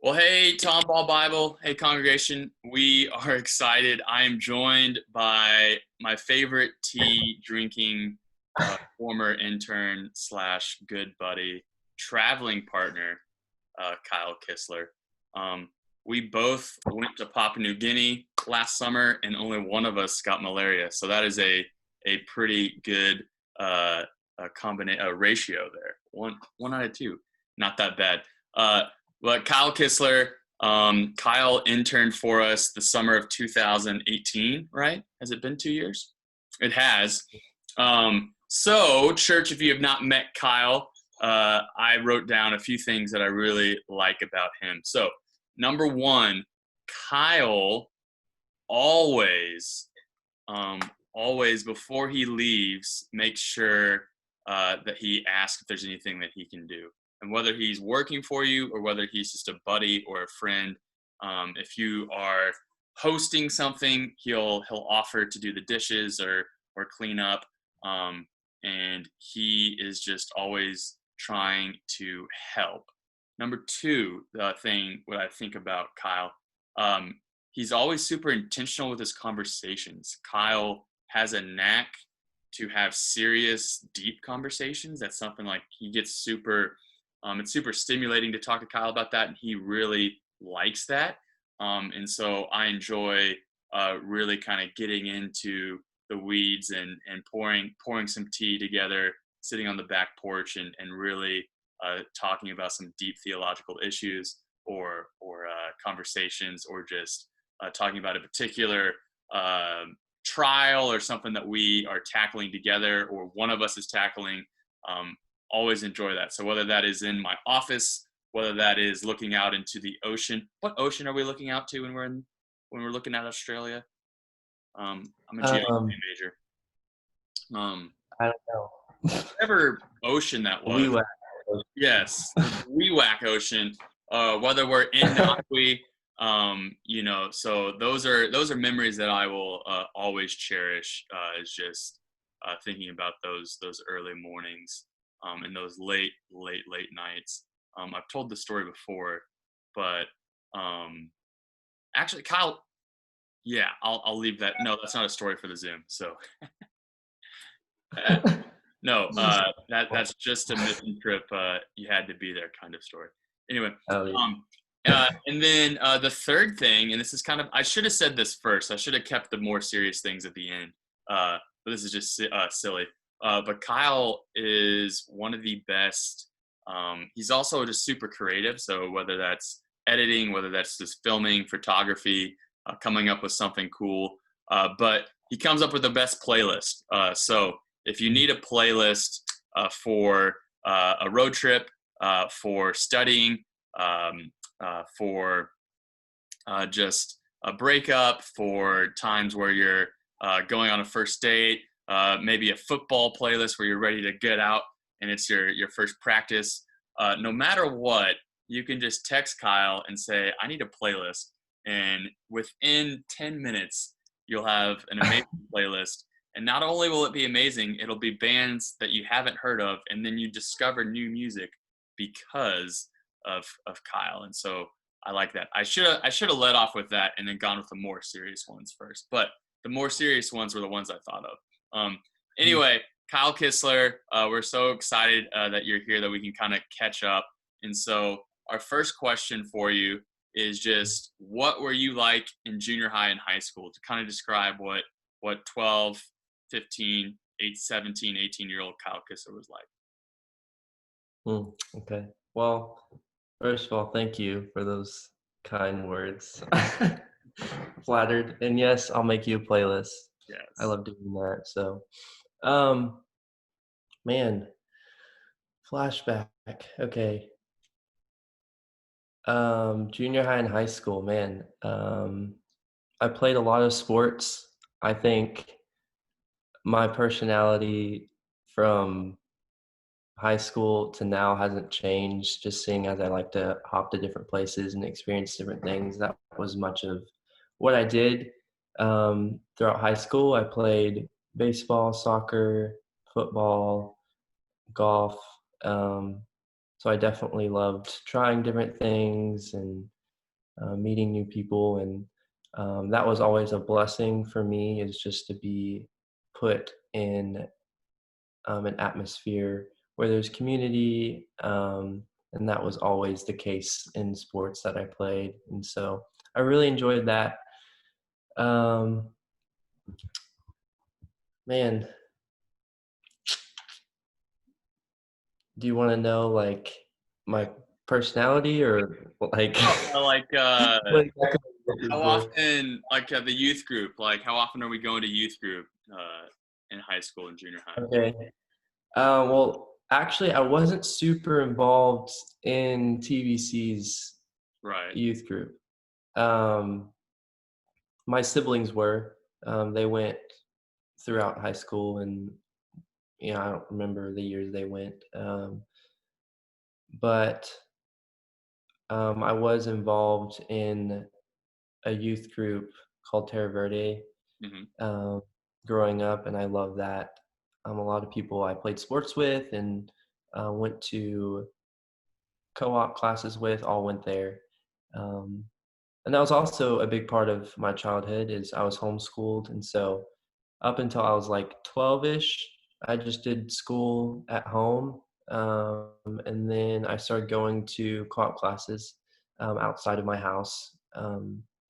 Well, hey, Tom Ball Bible. Hey, congregation. We are excited. I am joined by my favorite tea drinking former intern slash good buddy, traveling partner, Kyle Kistler. Um, we both went to Papua New Guinea last summer, and only one of us got malaria. So that is a pretty good ratio there. One out of two, not that bad. Uh, but Kyle Kistler, Kyle interned for us the summer of 2018, right? Has it been 2 years? It has. So, church, if you have not met Kyle, I wrote down a few things that I really like about him. So, number one, Kyle always, always before he leaves, makes sure that he asks if there's anything that he can do, and whether he's working for you or whether he's just a buddy or a friend. If you are hosting something, he'll offer to do the dishes or clean up. And he is just always trying to help. Number two, the thing what I think about Kyle, he's always super intentional with his conversations. Kyle has a knack to have serious, deep conversations. That's something like he gets super. It's super stimulating to talk to Kyle about that, and he really likes that. And so I enjoy really kind of getting into the weeds and pouring some tea together, sitting on the back porch and really talking about some deep theological issues or conversations, or just talking about a particular trial or something that we are tackling together or one of us is tackling. Always enjoy that. So whether that is in my office, whether that is looking out into the ocean. What ocean are we looking out to when we're looking at Australia? I'm a geography Um, major. Um, I don't know. Whatever ocean that We was. were. Yes, the Wewak Ocean. Whether we're in Nakwi, so those are memories that I will always cherish. Is just thinking about those early mornings and those late nights. I've told the story before, but um, actually, Kyle, yeah, I'll leave that. No, that's not a story for the Zoom. So no, that's just a mission trip. You had to be there kind of story. Anyway, Oh, yeah. um, and then the third thing, and this is kind of, I should have said this first. I should have kept the more serious things at the end. But this is just silly. But Kyle is one of the best. He's also just super creative. So whether that's editing, whether that's just filming, photography, coming up with something cool, but he comes up with the best playlist. So if you need a playlist for a road trip, for studying, for just a breakup, for times where you're going on a first date, maybe a football playlist where you're ready to get out and it's your first practice. No matter what, you can just text Kyle and say, I need a playlist. And within 10 minutes, you'll have an amazing playlist. And not only will it be amazing, it'll be bands that you haven't heard of, and then you discover new music because of Kyle. And so I like that. I should have led off with that and then gone with the more serious ones first. But the more serious ones were the ones I thought of. Anyway, Kyle Kistler, we're so excited that you're here, that we can kind of catch up. And so our first question for you is just, what were you like in junior high and high school, to kind of describe what 12, 15, 8, 17, 18-year-old Kyle Kistler was like? Okay. Well, first of all, thank you for those kind words. Flattered. And yes, I'll make you a playlist. I Yes. love doing that. So, um, man, flashback. Okay. Junior high and high school, man. I played a lot of sports. I think my personality from high school to now hasn't changed, just seeing as I like to hop to different places and experience different things. That was much of what I did. Throughout high school, I played baseball, soccer, football, golf. Um, so I definitely loved trying different things and meeting new people, and that was always a blessing for me, is just to be put in an atmosphere where there's community, and that was always the case in sports that I played, and so I really enjoyed that. Um, Man, do you want to know like my personality or like Like what exactly I'm looking how for? often, like the youth group, like how often are we going to youth group in high school and junior high? Okay. Well, actually, I wasn't super involved in TVC's Right. youth group. Um, my siblings were. They went throughout high school, and I don't remember the years they went. But I was involved in a youth group called Terra Verde Hmm. um, growing up, and I love that. A lot of people I played sports with and went to co-op classes with all went there. Um, and that was also a big part of my childhood. Is I was homeschooled, and so up until I was like 12ish, I just did school at home, and then I started going to co-op classes outside of my house,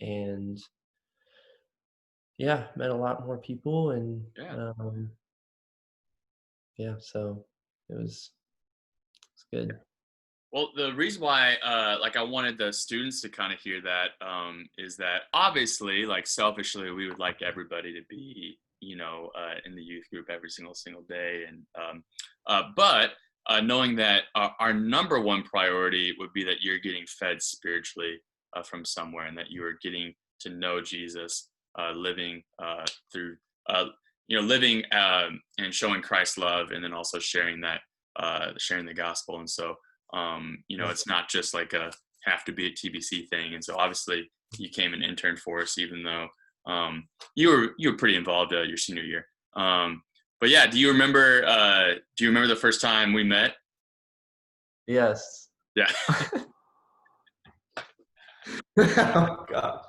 and yeah, met a lot more people, and Yeah. yeah, so it's good. Well, the reason why, like, I wanted the students to kind of hear that is that obviously, like, selfishly, we would like everybody to be, in the youth group every single day, and but knowing that our number one priority would be that you're getting fed spiritually from somewhere, and that you are getting to know Jesus, living through, uh, living and showing Christ's love, and then also sharing the gospel, and so. Yeah. It's not just like a have to be a TBC thing. And so obviously you came an intern for us, even though you were pretty involved your senior year. But yeah, do you remember the first time we met? Yes. Yeah. Oh god.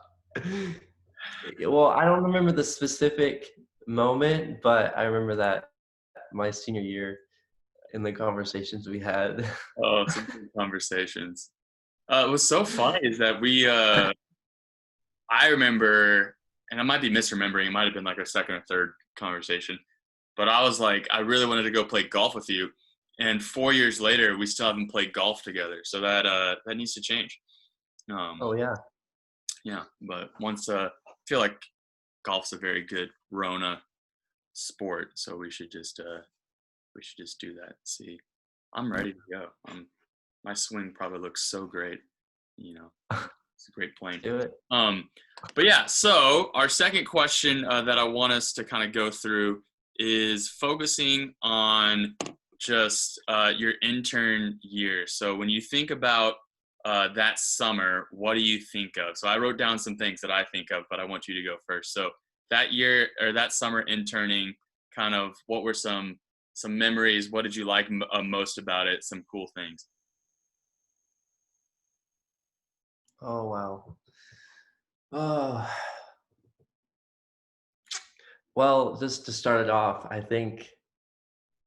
Well, I don't remember the specific moment, but I remember that my senior year in the conversations we had. Oh, some good conversations. What's so funny is that I remember, and I might be misremembering, it might have been like our second or third conversation, but I was like, I really wanted to go play golf with you. And 4 years later, we still haven't played golf together. So that needs to change. Um, Oh yeah. yeah, but I feel like golf's a very good Rona sport, so we should just do that. See, I'm ready to go. My swing probably looks so great. You know, it's a great Let's plane. do it. But yeah, so our second question that I want us to kind of go through is focusing on just your intern year. So when you think about that summer, what do you think of? So I wrote down some things that I think of, but I want you to go first. So that year or that summer interning, kind of what were some memories? What did you like most about it? Some cool things. Oh wow. Oh, well, just to start it off, I think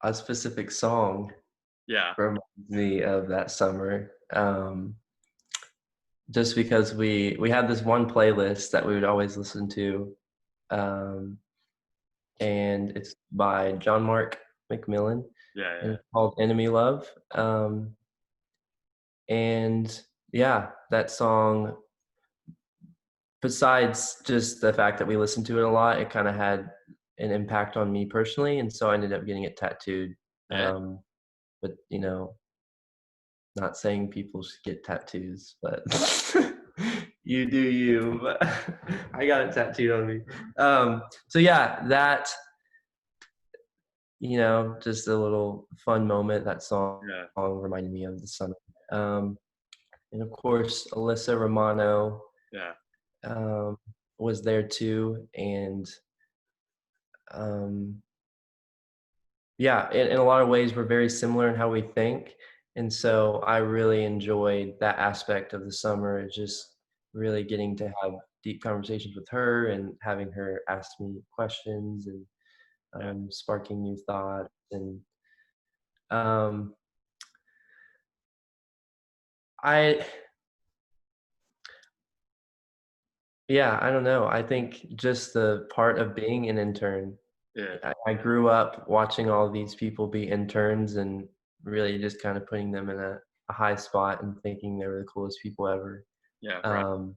a specific song Yeah, reminds me of that summer. Just because we had this one playlist that we would always listen to, um, and it's by John Mark McMillan, yeah, and yeah, it's called "Enemy Love." And yeah, that song, besides just the fact that we listened to it a lot, it kind of had an impact on me personally, and so I ended up getting it tattooed. yeah. Um, but not saying people should get tattoos, but you do you. But I got it tattooed on me. So yeah, that just a little fun moment. That song Yeah. reminded me of the summer. Um, and of course, Alyssa Romano Yeah. um, was there too, and um, yeah, in a lot of ways, we're very similar in how we think. And so I really enjoyed that aspect of the summer, is just really getting to have deep conversations with her and having her ask me questions and Yeah. sparking new thoughts. And um, I, yeah, I don't know. I think just the part of being an intern, Yeah. I grew up watching all these people be interns and really just kind of putting them in a high spot and thinking they were the coolest people ever. Yeah. Right. Um,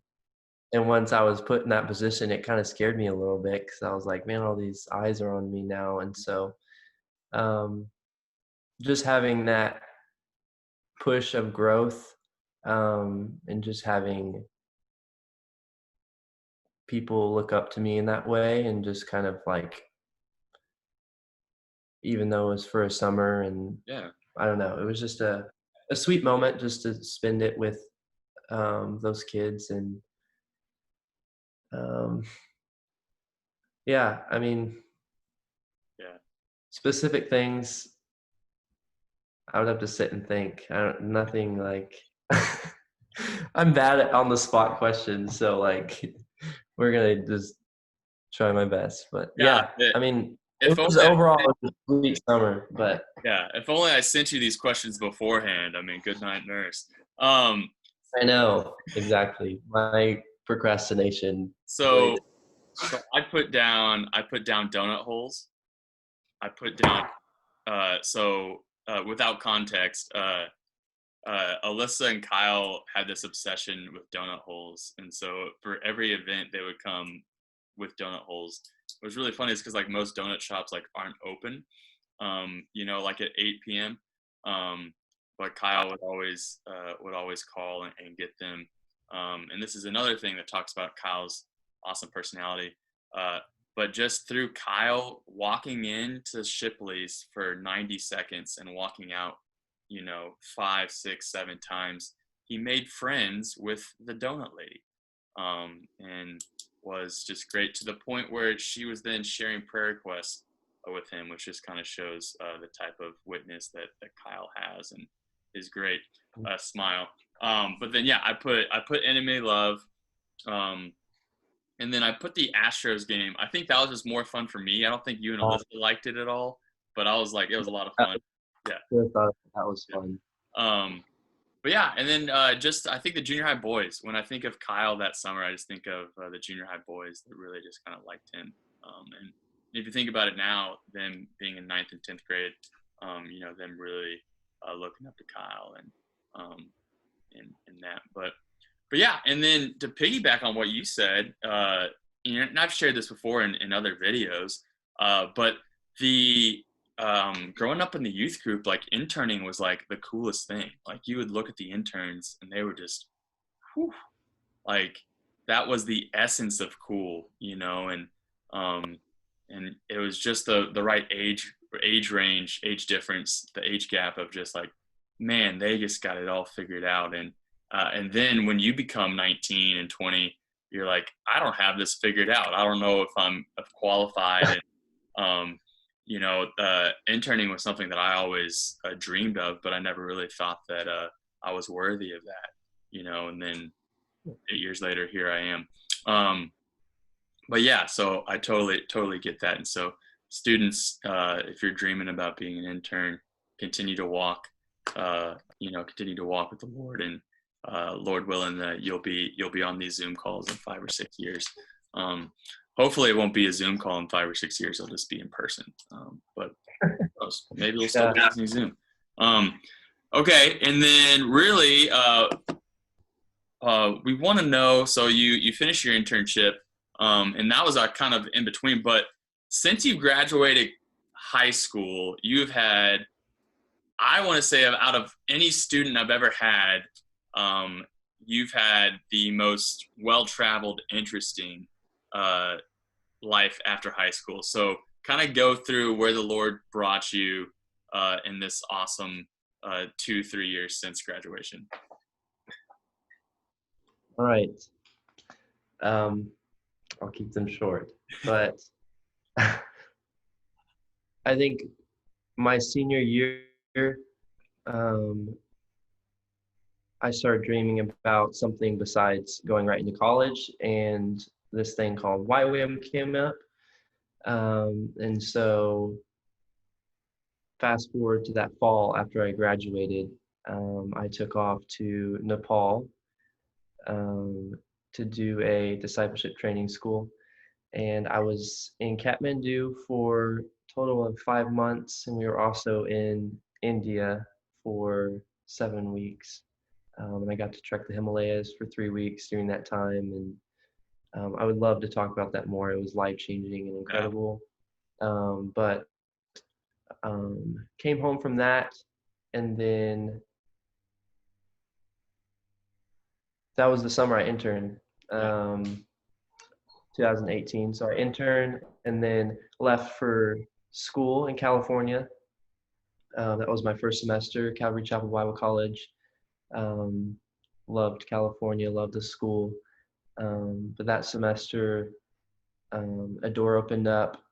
and once I was put in that position, it kind of scared me a little bit because I was like, man, all these eyes are on me now. And so um, just having that push of growth, and just having people look up to me in that way, and just kind of like, even though it was for a summer, and Yeah. I don't know, it was just a sweet moment just to spend it with those kids. And um, yeah, I mean, Yeah. specific things I would have to sit and think. I don't, nothing like I'm bad at on the spot questions, so like we're gonna just try my best. But Yeah. yeah, I mean, it If only was overall a sweet summer. But yeah, if only I sent you these questions beforehand. I mean, good night, nurse. Um, I know exactly my procrastination really. so so I put down donut holes. I put down without context, Alyssa and Kyle had this obsession with donut holes, and so for every event they would come with donut holes. It was really funny, is because like most donut shops like aren't open, like at 8 p.m. Um, but Kyle would always call and get them. And this is another thing that talks about Kyle's awesome personality. Uh, but just through Kyle walking into Shipley's for 90 seconds and walking out, 5, 6, 7 times, he made friends with the donut lady, and was just great, to the point where she was then sharing prayer requests with him, which just kind of shows the type of witness that Kyle has, and his great smile. But then yeah, I put enemy love, um, and then I put the Astros game. I think that was just more fun for me. I don't think you and Uh, Elizabeth liked it at all, but I was like, it was a lot of I fun. Yeah. thought that was Yeah. fun. But yeah, and then just I think the junior high boys. When I think of Kyle that summer, I just think of the junior high boys that really just kind of liked him. And if you think about it now, them being in ninth and 10th grade, them really looking up to Kyle, and that. But yeah, and then to piggyback on what you said, and I've shared this before in other videos, but the growing up in the youth group, like interning was like the coolest thing. Like you would look at the interns and they were just, whew, like that was the essence of cool, um, and it was just the right age range, age difference, the age gap of just like, man, they just got it all figured out. And then when you become 19 and 20, you're like, I don't have this figured out. I don't know if I'm qualified. And um, interning was something that I always dreamed of, but I never really thought that I was worthy of that. And then 8 years later, here I am. But yeah, so I totally get that. And so students, if you're dreaming about being an intern, continue to walk, continue to walk with the Lord, and Lord willing, that you'll be on these Zoom calls in 5 or 6 years. Hopefully it won't be a Zoom call in 5 or 6 years. It'll just be in person. But maybe we'll still be using Zoom. Okay. And then really, we want to know, so you finished your internship, and that was kind of in between, but since you graduated high school, you've had, I want to say, out of any student I've ever had, you've had the most well-traveled, interesting life after high school. So kind of go through where the Lord brought you in this awesome 2-3 years since graduation. All right. I'll keep them short, but I think my senior year, I started dreaming about something besides going right into college, and this thing called YWAM came up. And so fast forward to that fall after I graduated, I took off to Nepal um, to do a discipleship training school. And I was in Kathmandu for a total of 5 months, and we were also in India for 7 weeks. And I got to trek the Himalayas for 3 weeks during that time, and I would love to talk about that more. It was life changing and Yeah. incredible. But came home from that, and then that was the summer I interned, Yeah. 2018. So I interned and then left for school in California. That was my first semester, Calvary Chapel Bible College. Um, Loved California, loved the school. But that semester, a door opened up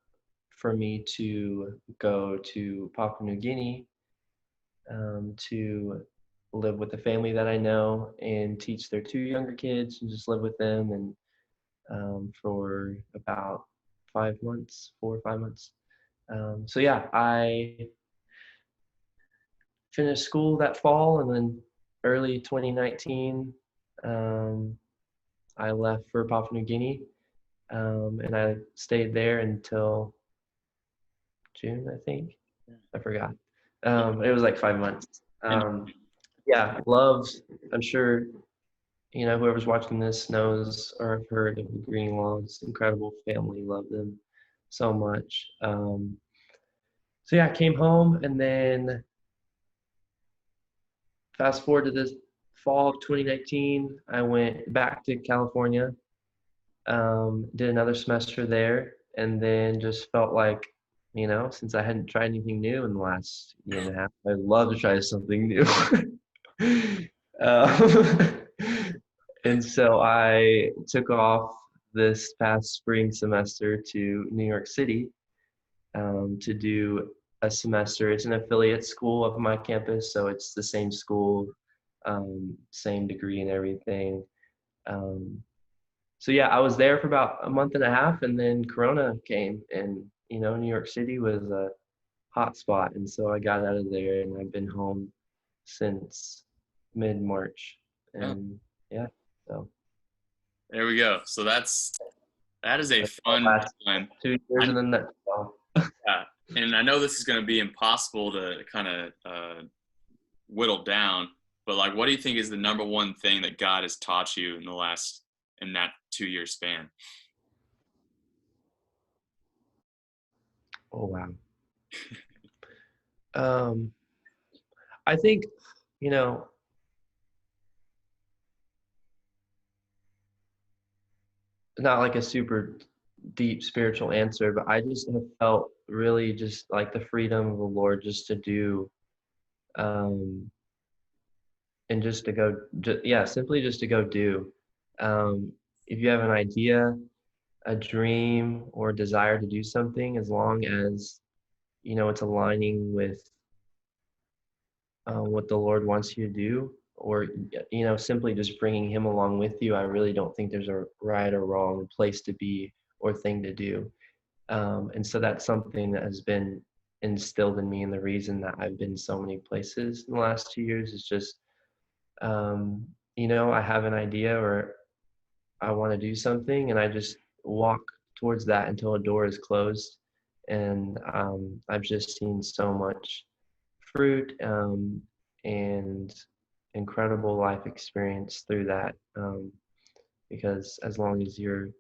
for me to go to Papua New Guinea to live with a family that I know and teach their two younger kids and just live with them and for about 5 months, 4 or 5 months. So yeah, I finished school that fall, and then early 2019, um, I left for Papua New Guinea, and I stayed there until June, I think. I forgot. Yeah. It was like 5 months. And Yeah, loved. I'm sure whoever's watching this knows or have heard of the Greenlaws. Incredible family, love them so much. So yeah, I came home, and then fast forward to this fall of 2019, I went back to California, did another semester there, and then just felt like, since I hadn't tried anything new in the last year and a half, I'd love to try something new. um, and so I took off this past spring semester to New York City to do a semester. It's an affiliate school of my campus, so it's the same school, same degree and everything. Um, so yeah, I was there for about a month and a half, and then Corona came, and New York City was a hot spot, and so I got out of there, and I've been home since mid-March, yeah, and yeah, so there we go. So that is a that's the fun last time. 2 years I, in a nutshell. yeah, and I know this is going to be impossible to kind of whittle down, but like, what do you think is the number one thing that God has taught you in that 2 year span? Oh wow. Um, I think, you know, not like a super deep spiritual answer, but I just have felt really just like the freedom of the Lord just to do, um, and just to go, yeah, simply just to go do. Um, if you have an idea, a dream, or a desire to do something, as long as, it's aligning with what the Lord wants you to do, or simply just bringing Him along with you. I really don't think there's a right or wrong place to be or thing to do. And so that's something that has been instilled in me, and the reason that I've been so many places in the last 2 years is just, I have an idea or I want to do something, and I just walk towards that until a door is closed. And I've just seen so much fruit and incredible life experience through that. Because as long as you're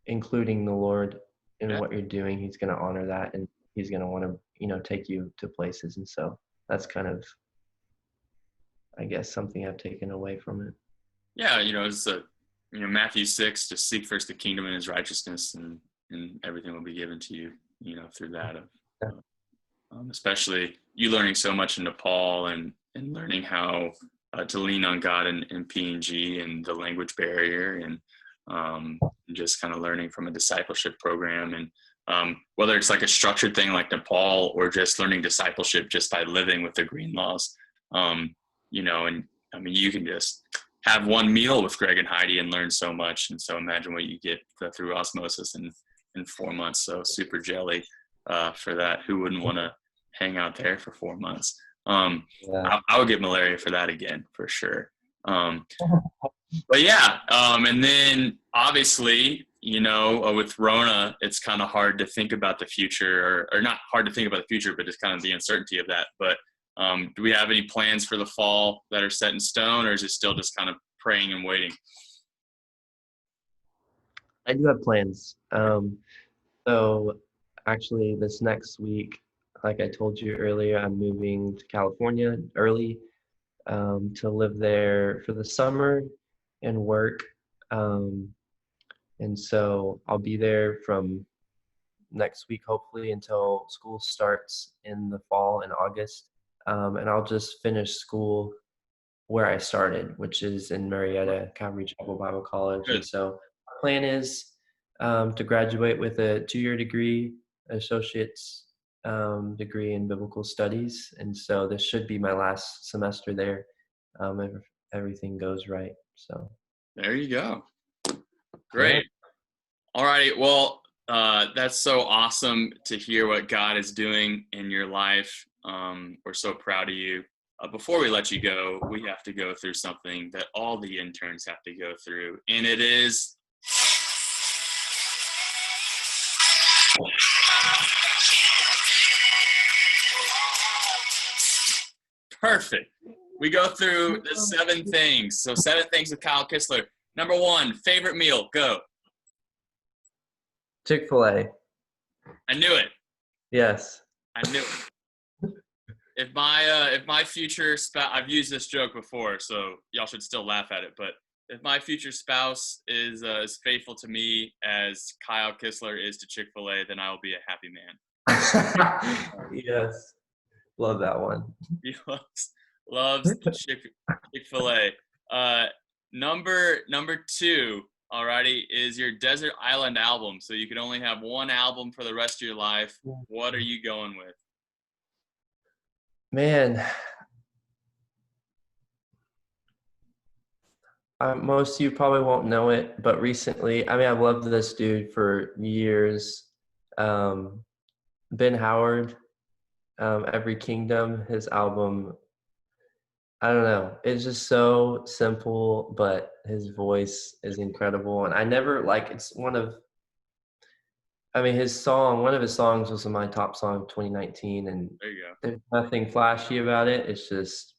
including the Lord in Yeah, what you're doing, He's going to honor that, and He's going to want to, take you to places. And so that's kind of, I guess, something I've taken away from it. yeah. It's Matthew 6, just seek first the kingdom and His righteousness, and everything will be given to you. Through that. Yeah. Especially you learning so much in Nepal and learning how to lean on God in PNG and the language barrier and just kind of learning from a discipleship program and whether it's like a structured thing like Nepal or just learning discipleship just by living with the Green Laws, and I mean, you can just have one meal with Greg and Heidi and learn so much. And so imagine what you get through osmosis in 4 months. So super jelly for that. Who wouldn't want to hang out there for 4 months? Yeah. I would get malaria for that again, for sure. But yeah, and then obviously, with Rona, it's kind of hard to think about the future, or not hard to think about the future, but just kind of the uncertainty of that. But do we have any plans for the fall that are set in stone, or is it still just kind of praying and waiting? I do have plans. So actually this next week, like I told you earlier, I'm moving to California early to live there for the summer and work. And so I'll be there from next week, hopefully, until school starts in the fall in August. And I'll just finish school where I started, which is in Marietta, Calvary Chapel Bible College. Good. And so my plan is to graduate with a 2-year degree, associate's degree in biblical studies. And so this should be my last semester there if everything goes right. So There you go. Great. All righty. Well, that's so awesome to hear what God is doing in your life. We're so proud of you. Before we let you go, we have to go through something that all the interns have to go through, and it is perfect. We go through the 7 things. So 7 things with Kyle Kistler. Number 1, favorite meal. Go. Chick-fil-A. I knew it. Yes. I knew it. If my future spouse, I've used this joke before, so y'all should still laugh at it. But if my future spouse is as faithful to me as Kyle Kistler is to Chick-fil-A, then I will be a happy man. Yes. Love that one. He loves the Chick-fil-A. Number 2, alrighty, is your Desert Island album. So you can only have one album for the rest of your life. What are you going with? Man, most of you probably won't know it, but recently, I mean, I've loved this dude for years. Ben Howard, Every Kingdom, his album, I don't know. It's just so simple, but his voice is incredible. And I never it's one of one of his songs was my top song of 2019, and There you go. there's nothing flashy about it. It's just,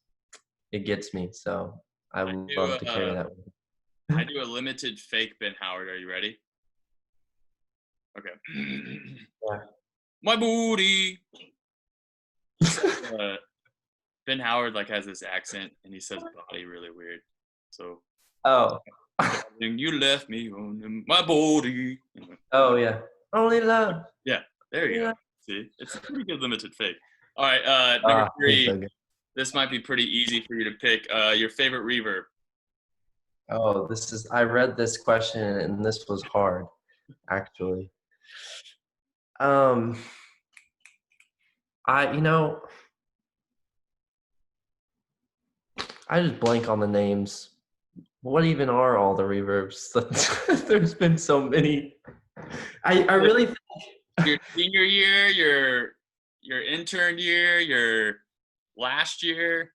it gets me. So I love to carry that one. I do a limited fake Ben Howard. Are you ready? Okay. Yeah. My booty. Ben Howard has this accent, and he says body really weird. So. Oh. You left me on my body. Oh yeah. Only love. Yeah. There you go. See, it's a pretty good limited fake. All right. Number 3. So this might be pretty easy for you to pick. Your favorite reverb. Oh, I read this question and this was hard, actually. I just blank on the names. What even are all the reverbs? There's been so many. I really think your senior year, your intern year, your last year,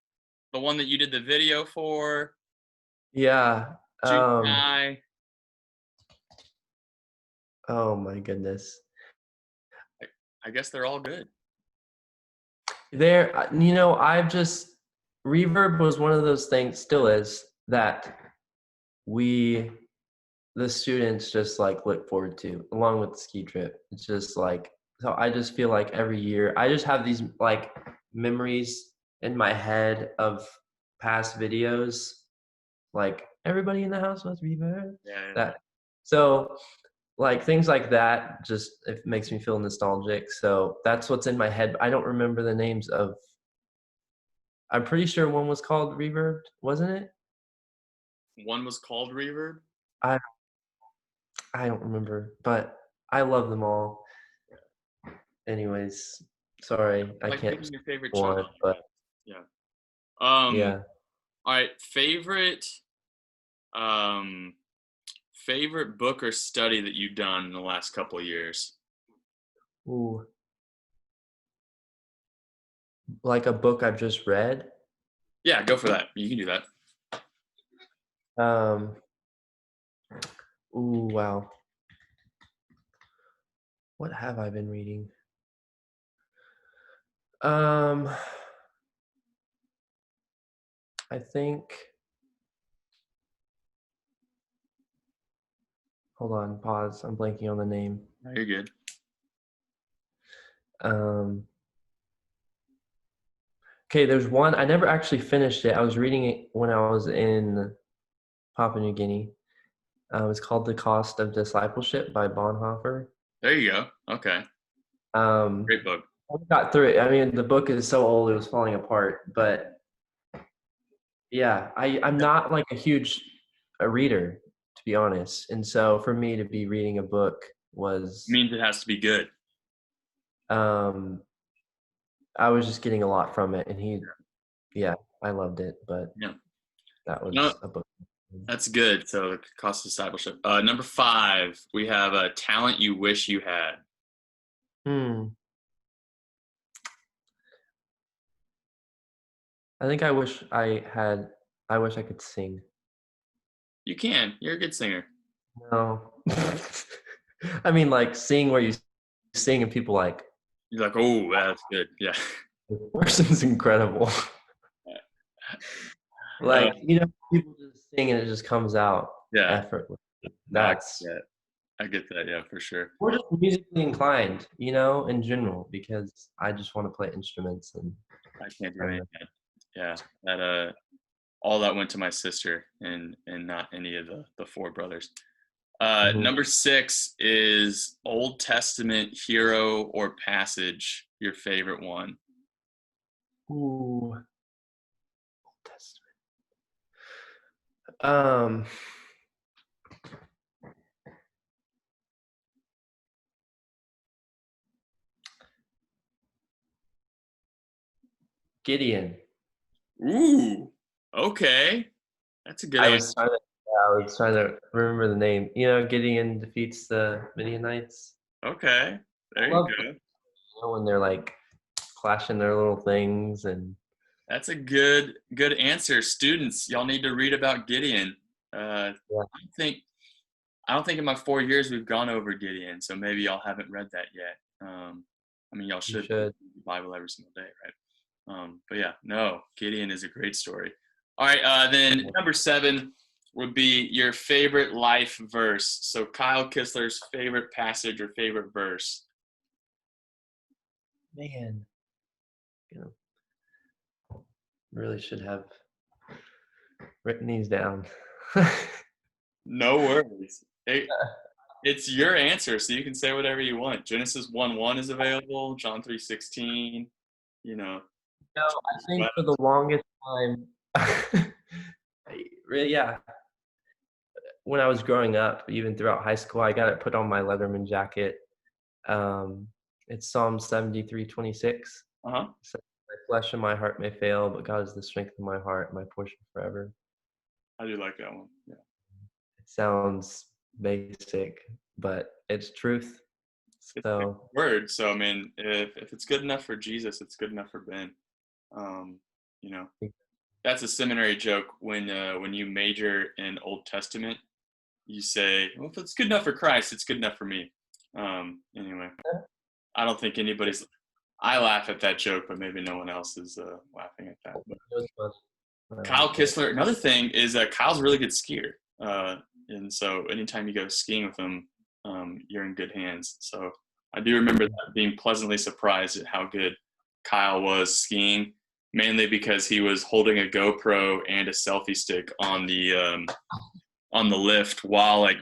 the one that you did the video for. Yeah. Junior high. Oh my goodness. I guess they're all good. Reverb was one of those things, still is, that the students just look forward to, along with the ski trip. It's just so I just feel like every year I just have these memories in my head of past videos, everybody in the house was reverb. Yeah. So things like that, just it makes me feel nostalgic. So that's what's in my head. I don't remember the names of. I'm pretty sure one was called Reverb, wasn't it? One was called Reverb? I don't remember, but I love them all. Anyways, sorry, I can't Your favorite one, child. but yeah. yeah. All right, um, favorite book or study that you've done in the last couple of years? Ooh, like a book I've just read. Yeah, go for that. You can do that. Um, ooh, wow. What have I been reading? Um, I think. Hold on, pause. I'm blanking on the name. No, you're good. Um, okay, there's one. I never actually finished it. I was reading it when I was in Papua New Guinea. It's called The Cost of Discipleship by Bonhoeffer. There you go. Okay, Um, great book. I got through it. I mean, the book is so old; it was falling apart. But yeah, I'm not like a reader, to be honest. And so for me to be reading a book was, Means it has to be good. um, I was just getting a lot from it. And yeah, I loved it. But Yeah. that No, was a book. that's good. So cost of discipleship. Number 5, we have a talent you wish you had. Hmm. I think I wish I had. I wish I could sing. You can. You're a good singer. No. I mean, like sing where you sing and people like, You're like, oh, that's good. Yeah. this person's incredible. Uh, Like, people just sing and it just comes out yeah. effortlessly. No, I get That's that. I get that. Yeah, for sure. We're just musically inclined, in general, because I just want to play instruments and I can't do I don't any know. of that. Yeah. That all that went to my sister and not any of the 4 brothers. Mhm. Number 6 is Old Testament hero or passage, your favorite one. Ooh, Old Testament. Um, Gideon. Ooh, okay. That's a good I answer. was trying to, yeah, I was trying to remember the name. Gideon defeats the Midianites. Okay, there I you love go. when they're like clashing their little things and That's a good answer. Students, y'all need to read about Gideon. yeah, Think I don't think in my 4 years we've gone over Gideon, so maybe y'all haven't read that yet. I mean, y'all you should read should. the Bible every single day, right? But yeah, no, Gideon is a great story. All right, then number 7 would be your favorite life verse. So Kyle Kistler's favorite passage or favorite verse. Man, you know, really should have written these down. No worries. It's your answer, so you can say whatever you want. Genesis 1:1 is available. John 3:16. You know. I think for the longest time, really, yeah, when I was growing up, even throughout high school, I got it put on my Letterman jacket. Um, it's Psalm 73:26. Uh huh. So my flesh and my heart may fail, but God is the strength of my heart, my portion forever. I do like that one. Yeah. It sounds basic, but it's truth. It's a So word. So I mean, if it's good enough for Jesus, it's good enough for Ben. Um, you know, that's a seminary joke. When you major in Old Testament, you say, "Well, if it's good enough for Christ, it's good enough for me." Anyway, I don't think anybody's. I laugh at that joke, but maybe no one else is laughing at that. But it was fun. I Kyle liked it. Kistler. Another thing is Kyle's a really good skier, and so anytime you go skiing with him, you're in good hands. So I do remember that, being pleasantly surprised at how good Kyle was skiing, mainly because he was holding a GoPro and a selfie stick on the lift while like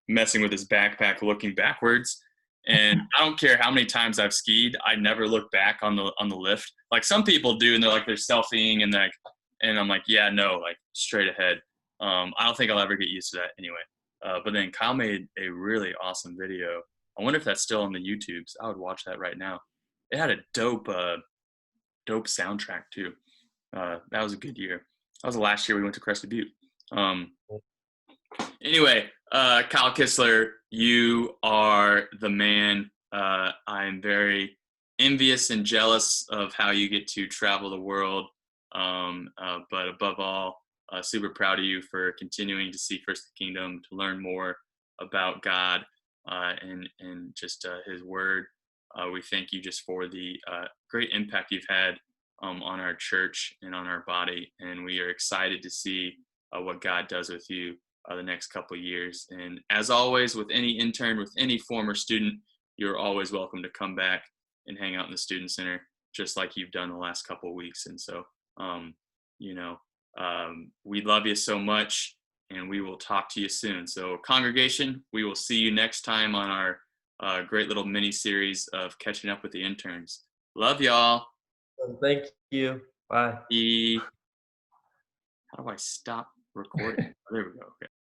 messing with his backpack, looking backwards. And I don't care how many times I've skied, I never look back on the lift. Like some people do, and they're selfieing and I'm like, yeah, no, like straight ahead. I don't think I'll ever get used to that anyway. But then Kyle made a really awesome video. I wonder if that's still on the YouTubes. I would watch that right now. It had a dope soundtrack too. That was a good year. That was the last year we went to Crested Butte. Anyway, Kyle Kistler, you are the man. I'm very envious and jealous of how you get to travel the world. But above all, super proud of you for continuing to seek first the kingdom, to learn more about God and just His Word. We thank you just for the great impact you've had on our church and on our body, and we are excited to see what God does with you the next couple of years. And as always, with any intern, with any former student, you're always welcome to come back and hang out in the student center, just like you've done the last couple of weeks. And so, you know, we love you so much, and we will talk to you soon. So, congregation, we will see you next time on our great little mini series of catching up with the interns. Love y'all. Thank you. Bye. How do I stop recording? There we go.